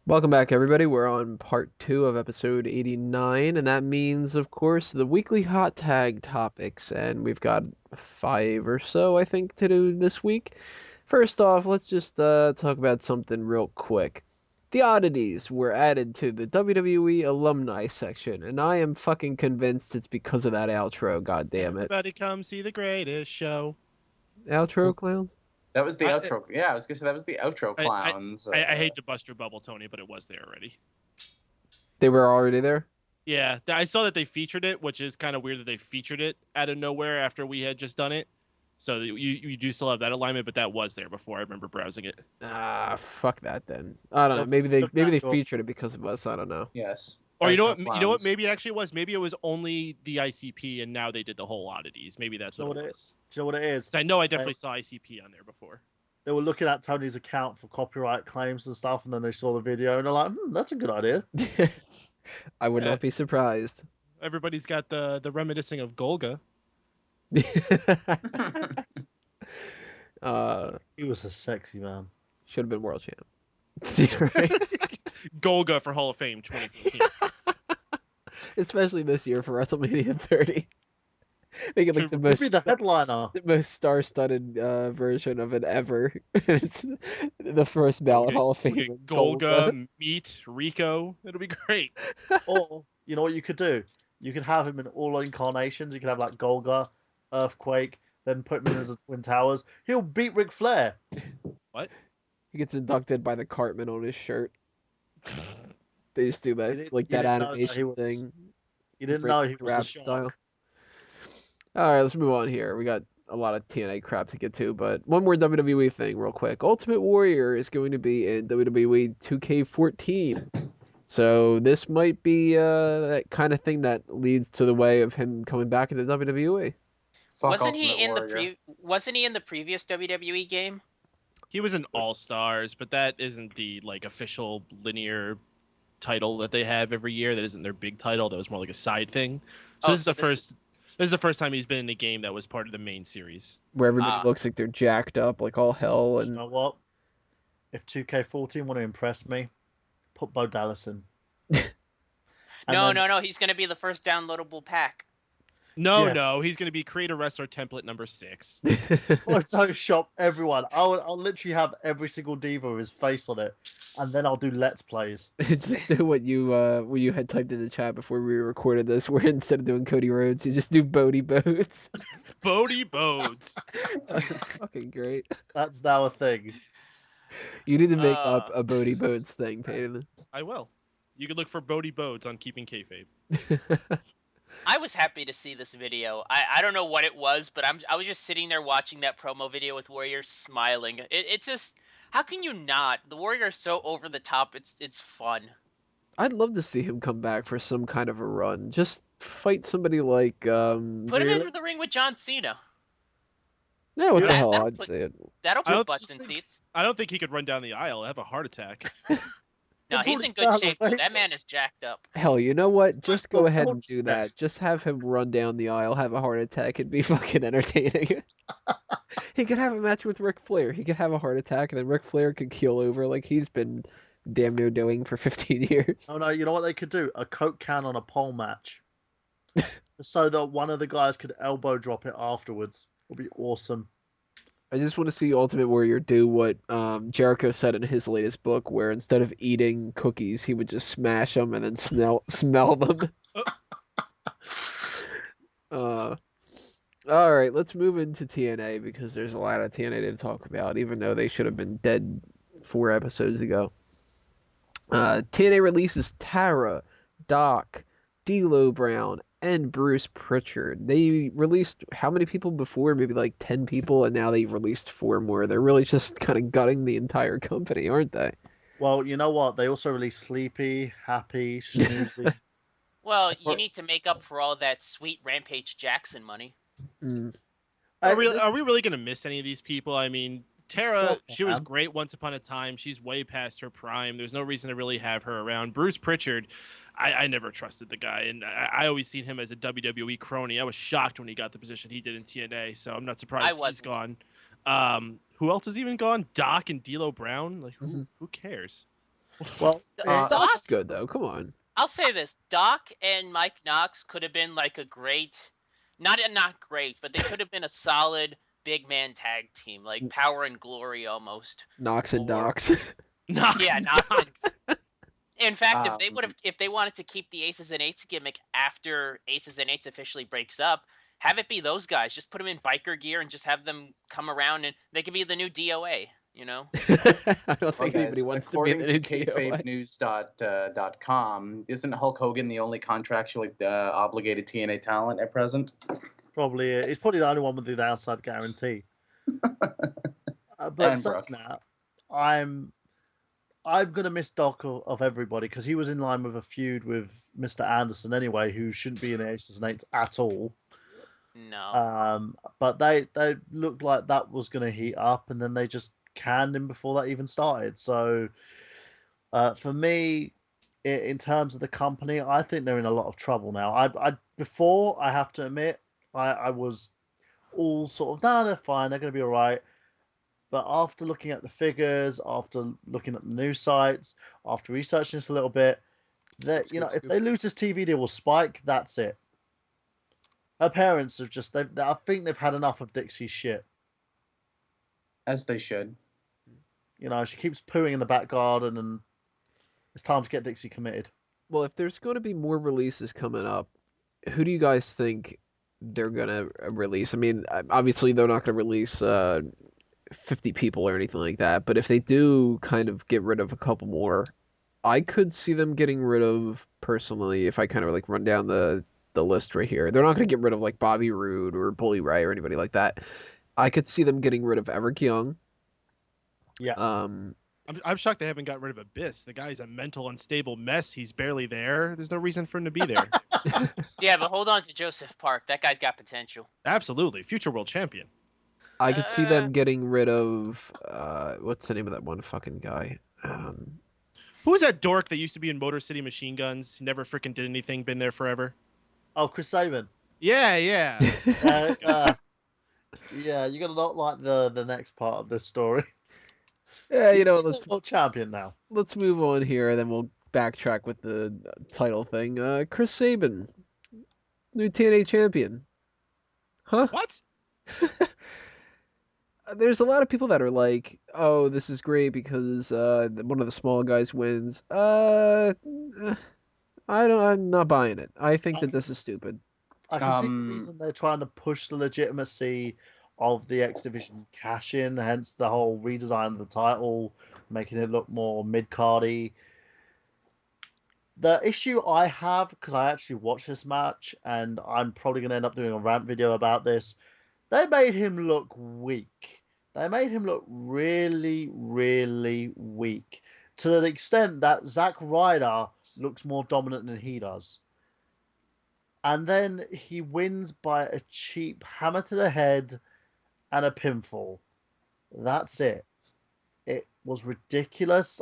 Welcome back, everybody. We're on part 2 of episode 89, and that means, of course, the weekly hot tag topics, and we've got 5 or so, I think, to do this week. First off, let's just talk about something real quick. The Oddities were added to the WWE Alumni section, and I am fucking convinced it's because of that outro, goddammit. Everybody come see the greatest show. Outro, clowns? That was the outro. Yeah, I was gonna say that was the outro clowns. I hate to bust your bubble, Tony, but it was there already. They were already there? Yeah, I saw that they featured it, which is kind of weird that they featured it out of nowhere after we had just done it. So you do still have that alignment, but that was there before. I remember browsing it. Ah, fuck that then. I don't know. Maybe they featured it because of us. I don't know. Yes. Or you know what? Maybe it actually was. Maybe it was only the ICP, and now they did the whole Oddities. Maybe that's what it is. Do you know what it is? I know I definitely saw ICP on there before. They were looking at Tony's account for copyright claims and stuff, and then they saw the video and they're like, that's a good idea. I would not be surprised. Everybody's got the reminiscing of Golga. He was a sexy man. Should have been world champ. Right? Golga for Hall of Fame 2015. Especially this year for WrestleMania 30. Make it like the headliner. The most star-studded version of it ever. It's the first ballot Hall of Fame. Golga, Meat, Rico. It'll be great. Or, you know what you could do? You could have him in all incarnations. You could have like Golga, Earthquake, then put him in as the Twin Towers. He'll beat Ric Flair. What? He gets inducted by the Cartman on his shirt. They just do that, like that animation thing. You didn't know he was a style. All right, let's move on here. We got a lot of TNA crap to get to, but one more WWE thing real quick. Ultimate Warrior is going to be in WWE 2K14. So this might be that kind of thing that leads to the way of him coming back into WWE. Wasn't he in the previous WWE game? He was in All Stars, but that isn't the official linear title that they have every year. That isn't their big title. That was more like a side thing. So this is the first time he's been in a game that was part of the main series. Where everybody looks like they're jacked up like all hell. And you know what? If 2K14 want to impress me, put Bo Dallas in. No. He's going to be the first downloadable pack. No. He's going to be Creator Wrestler template number 6. Photoshop everyone. I'll literally have every single diva with his face on it, and then I'll do Let's Plays. Just do what you had typed in the chat before we recorded this, where instead of doing Cody Rhodes, you just do Bodie Bodes. Bodie Bodes. Fucking great. That's now a thing. You need to make up a Bodie Bodes thing, Peyton. I will. You can look for Bodie Bodes on Keeping Kayfabe. I was happy to see this video. I don't know what it was, but I was just sitting there watching that promo video with Warrior smiling. It's just, how can you not? The Warrior is so over the top. It's fun. I'd love to see him come back for some kind of a run. Just fight somebody like put him in the ring with John Cena. Yeah, what the hell? I'd say it. That'll put butts in seats. I don't think he could run down the aisle. Have a heart attack. No, he's in good shape. That man is jacked up. Hell, you know what? Just go ahead and do that. Just have him run down the aisle, have a heart attack. It'd be fucking entertaining. He could have a match with Ric Flair. He could have a heart attack, and then Ric Flair could keel over like he's been damn near doing for 15 years. Oh, no, you know what they could do? A Coke can on a pole match. So that one of the guys could elbow drop it afterwards. It would be awesome. I just want to see Ultimate Warrior do what Jericho said in his latest book, where instead of eating cookies, he would just smash them and then smell them. All right, let's move into TNA because there's a lot of TNA to talk about, even though they should have been dead 4 episodes ago. TNA releases Tara, Doc, D'Lo Brown, and Bruce Pritchard. They released how many people before? Maybe like 10 people, and now they've released 4 more. They're really just kind of gutting the entire company, aren't they? Well, you know what? They also released Sleepy, Happy, Snoozy. Well, you need to make up for all that sweet Rampage Jackson money. Are we really going to miss any of these people? I mean, Tara, she was great once upon a time. She's way past her prime. There's no reason to really have her around. Bruce Pritchard, I never trusted the guy, and I always seen him as a WWE crony. I was shocked when he got the position he did in TNA, so I'm not surprised he's gone. Who else is even gone? Doc and D'Lo Brown? Like, who cares? Well, Doc's good though. Come on. I'll say this: Doc and Mike Knox could have been like a great, not great, but they could have been a solid big man tag team, like Power and Glory almost. Knox and Docs. Yeah, Knox. In fact, if they wanted to keep the Aces and Eights gimmick after Aces and Eights officially breaks up, have it be those guys. Just put them in biker gear and just have them come around, and they could be the new DOA. You know. I don't think anybody wants to be the new According to kayfabenews.com, isn't Hulk Hogan the only contractually obligated TNA talent at present? Probably. He's probably the only one with the outside guarantee. But now, I'm gonna miss Doc of everybody because he was in line with a feud with Mr. Anderson anyway, who shouldn't be in the Aces and Eights at all. No. But they looked like that was gonna heat up, and then they just canned him before that even started. So for me, in terms of the company, I think they're in a lot of trouble now. Before, I have to admit, I was all sort of, nah, they're fine, they're going to be all right. But after looking at the figures, after looking at the news sites, after researching this a little bit, that if they lose this TV deal with Spike, that's it. Her parents have just, I think they've had enough of Dixie's shit. As they should. She keeps pooing in the back garden, and it's time to get Dixie committed. Well, if there's going to be more releases coming up, who do you guys think they're going to release? I mean, obviously they're not going to release 50 people or anything like that, but if they do kind of get rid of a couple more, I could see them getting rid of, personally, if I kind of like run down the list right here, they're not going to get rid of like Bobby Roode or Bully Ray or anybody like that. I could see them getting rid of Eric Young. Yeah. I'm shocked they haven't got rid of Abyss. The guy's a mental unstable mess. He's barely there. There's no reason for him to be there. Yeah, but hold on to Joseph Park. That guy's got potential. Absolutely. Future world champion. I could see them getting rid of what's the name of that one fucking guy? Who was that dork that used to be in Motor City Machine Guns? He never freaking did anything, been there forever. Oh, Chris Sabin. Yeah. Yeah, you're gonna not like the next part of this story. Yeah, let's world champion now. Let's move on here, and then we'll backtrack with the title thing. Chris Sabin, new TNA champion. Huh? What? There's a lot of people that are like, "Oh, this is great because one of the small guys wins." I'm not buying it. I think that this is stupid. I can see the reason they're trying to push the legitimacy of the X Division cash in, hence the whole redesign of the title, making it look more mid-cardy. The issue I have, because I actually watched this match, and I'm probably going to end up doing a rant video about this, they made him look weak. They made him look really, really weak, to the extent that Zack Ryder looks more dominant than he does. And then he wins by a cheap hammer to the head and a pinfall. That's it. It was ridiculous.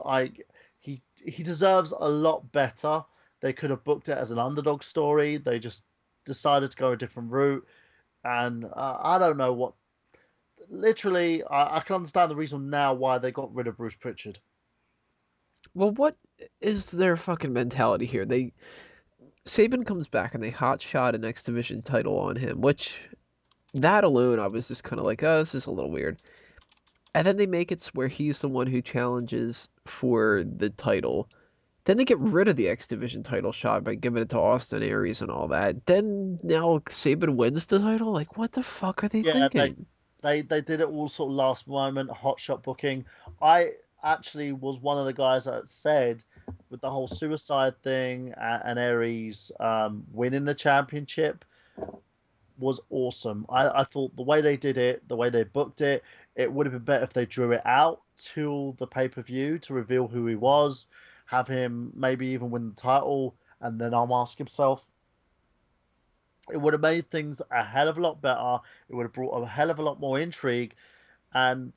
He deserves a lot better. They could have booked it as an underdog story. They just decided to go a different route. And I don't know what... Literally, I can understand the reason now why they got rid of Bruce Pritchard. Well, what is their fucking mentality here? Sabin comes back and they hotshot an X Division title on him, which, that alone, I was just kind of like, oh, this is a little weird. And then they make it where he's the one who challenges for the title. Then they get rid of the X Division title shot by giving it to Austin Aries and all that. Then now Sabin wins the title? Like, what the fuck are they thinking? They did it all sort of last moment, hotshot booking. I actually was one of the guys that said, with the whole suicide thing and Aries winning the championship was awesome. I thought the way they did it, the way they booked it, it would have been better if they drew it out till the pay-per-view to reveal who he was, have him maybe even win the title, and then unmask himself. It would have made things a hell of a lot better. It would have brought a hell of a lot more intrigue. And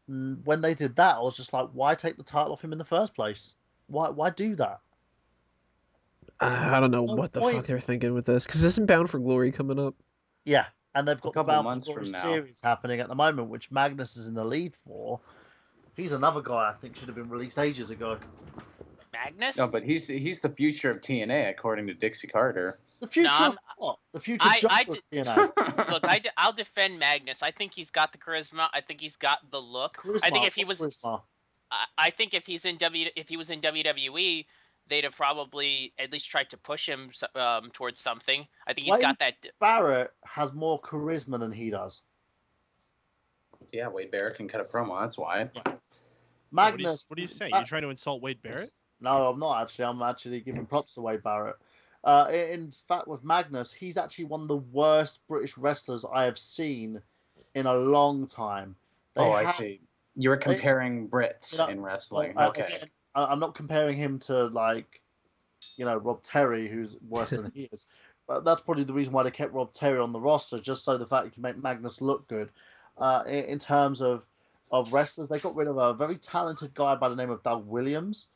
when they did that, I was just like, why take the title off him in the first place? Why do that? I don't know what the fuck they're thinking with this. Because isn't Bound for Glory coming up? Yeah, and they've got the couple Bound months for Glory from now. series happening at the moment, which Magnus is in the lead for. He's another guy I think should have been released ages ago. Magnus? No, but he's the future of TNA according to Dixie Carter. The future No, of what? The future of TNA. Look, I'll defend Magnus. I think he's got the charisma. I think he's got the look. Charisma. I think if he was, charisma. I think if he was in WWE, they'd have probably at least tried to push him towards something. I think he's got that. Barrett has more charisma than he does. Yeah, Wade Barrett can cut a promo. That's why. Magnus. What are you saying? You're trying to insult Wade Barrett? No, I'm not actually. I'm actually giving props to Wade Barrett. In fact, with Magnus, he's actually one of the worst British wrestlers I have seen in a long time. I see. You were comparing Brits in wrestling. Okay. Again, I'm not comparing him to, like, Rob Terry, who's worse than he is. But that's probably the reason why they kept Rob Terry on the roster, just so the fact he can make Magnus look good. In terms of wrestlers, they got rid of a very talented guy by the name of Doug Williams,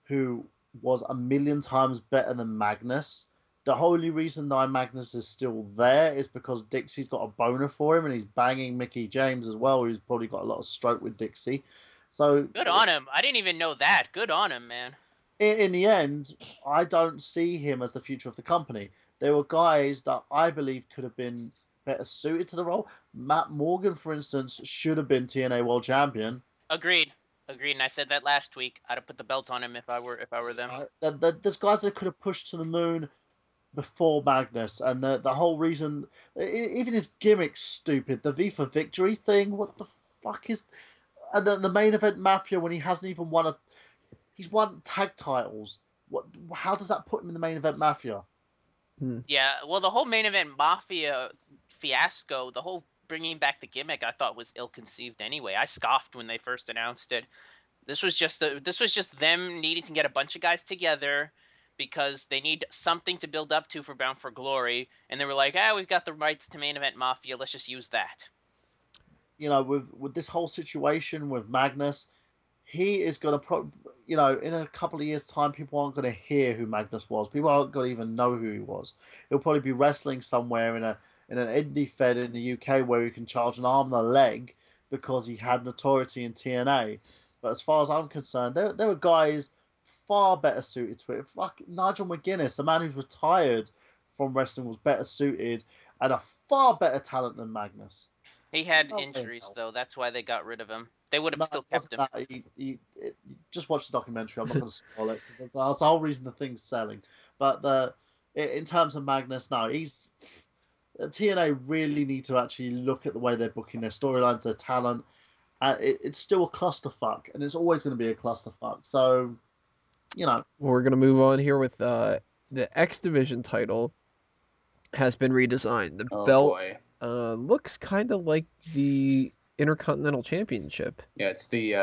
who was a million times better than Magnus. The only reason why Magnus is still there is because Dixie's got a boner for him, and he's banging Mickey James as well, who's probably got a lot of stroke with Dixie. So good on him. I didn't even know that. Good on him, man. In the end, I don't see him as the future of the company. There were guys that I believe could have been better suited to the role. Matt Morgan, for instance, should have been TNA World Champion. Agreed, and I said that last week. I'd have put the belt on him if I were them. There's guys that could have pushed to the moon before Magnus, and the whole reason, even his gimmick's stupid. The V for Victory thing, what the fuck is? And the main event Mafia, when he hasn't even won he's won tag titles. How does that put him in the main event Mafia? Yeah, well, the whole main event Mafia fiasco, the whole bringing back the gimmick, I thought was ill-conceived anyway. I scoffed when they first announced it. This was just them needing to get a bunch of guys together because they need something to build up to for Bound for Glory, and they were like, we've got the rights to main event Mafia, let's just use that. With this whole situation with Magnus, he is going to in a couple of years' time, people aren't going to hear who Magnus was. People aren't going to even know who he was. He'll probably be wrestling somewhere in an indie fed in the UK where he can charge an arm and a leg because he had notoriety in TNA. But as far as I'm concerned, there were guys far better suited to it. Fuck Nigel McGuinness, the man who's retired from wrestling, was better suited and a far better talent than Magnus. He had injuries, though. That's why they got rid of him. They would have still kept him. Just watch the documentary. I'm not going to spoil it, because that's the whole reason the thing's selling. But in terms of Magnus, no, TNA really need to actually look at the way they're booking their storylines, their talent. It's still a clusterfuck, and it's always going to be a clusterfuck. So, We're going to move on here with the X Division title has been redesigned. The belt looks kind of like the Intercontinental Championship. Yeah, it's the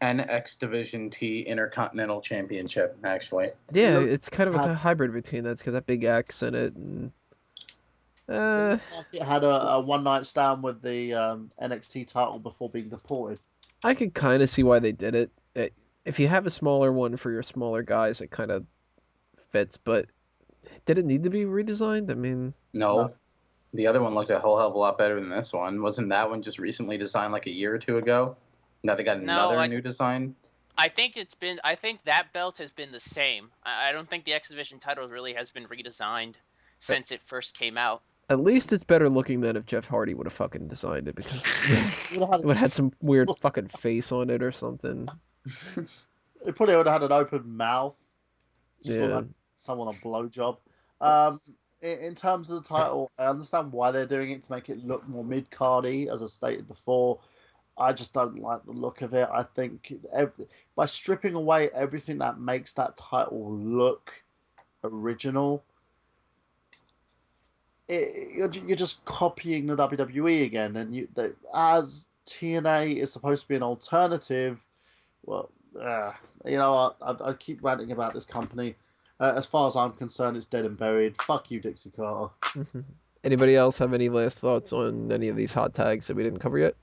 NX Division T Intercontinental Championship, actually. Yeah, it's kind of a hybrid between that. It's got that big X in it. And, it had a one-night stand with the NXT title before being deported. I could kind of see why they did it. If you have a smaller one for your smaller guys, it kind of fits. But did it need to be redesigned? I mean... No. The other one looked a whole hell of a lot better than this one. Wasn't that one just recently designed like a year or two ago? Now they got another new design? I think that belt has been the same. I don't think the X Division title really has been redesigned since it first came out. At least it's better looking than if Jeff Hardy would have fucking designed it, because it would have had some weird fucking face on it or something. It probably would have had an open mouth. Just like someone a blowjob. In terms of the title, I understand why they're doing it to make it look more mid-cardy, as I stated before. I just don't like the look of it. I think by stripping away everything that makes that title look original, you're just copying the WWE again. And as TNA is supposed to be an alternative, well, I keep ranting about this company. As far as I'm concerned, it's dead and buried. Fuck you, Dixie Carter. Anybody else have any last thoughts on any of these hot tags that we didn't cover yet?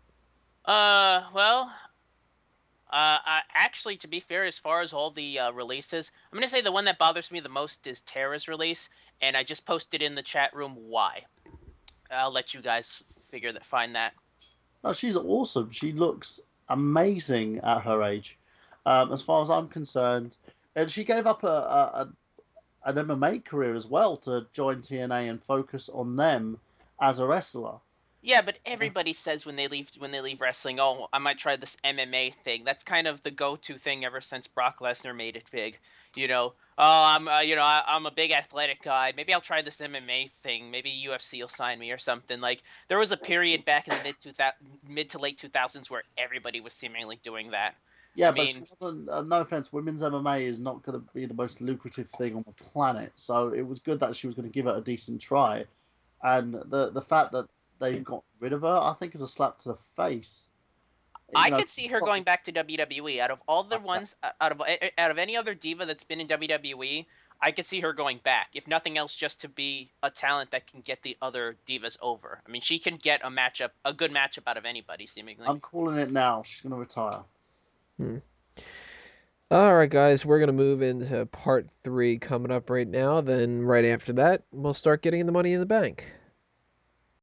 Actually, to be fair, as far as all the releases, I'm going to say the one that bothers me the most is Tara's release, and I just posted in the chat room why. I'll let you guys find that. No, she's awesome. She looks amazing at her age, as far as I'm concerned. And she gave up an MMA career as well to join TNA and focus on them as a wrestler. Yeah, but everybody says when they leave wrestling, oh, I might try this MMA thing. That's kind of the go-to thing ever since Brock Lesnar made it big. Oh, I'm a big athletic guy. Maybe I'll try this MMA thing. Maybe UFC will sign me or something. Like there was a period back in the mid to late 2000s where everybody was seemingly doing that. Yeah, but she wasn't, no offense, women's MMA is not going to be the most lucrative thing on the planet. So it was good that she was going to give it a decent try. And the fact that they got rid of her, I think, is a slap to the face. I could see her going back to WWE. Out of all the ones, out of any other diva that's been in WWE, I could see her going back. If nothing else, just to be a talent that can get the other divas over. I mean, she can get a good matchup out of anybody, seemingly. I'm calling it now. She's going to retire. All right, guys, we're going to move into part 3 coming up right now. Then right after that, we'll start getting the Money in the Bank.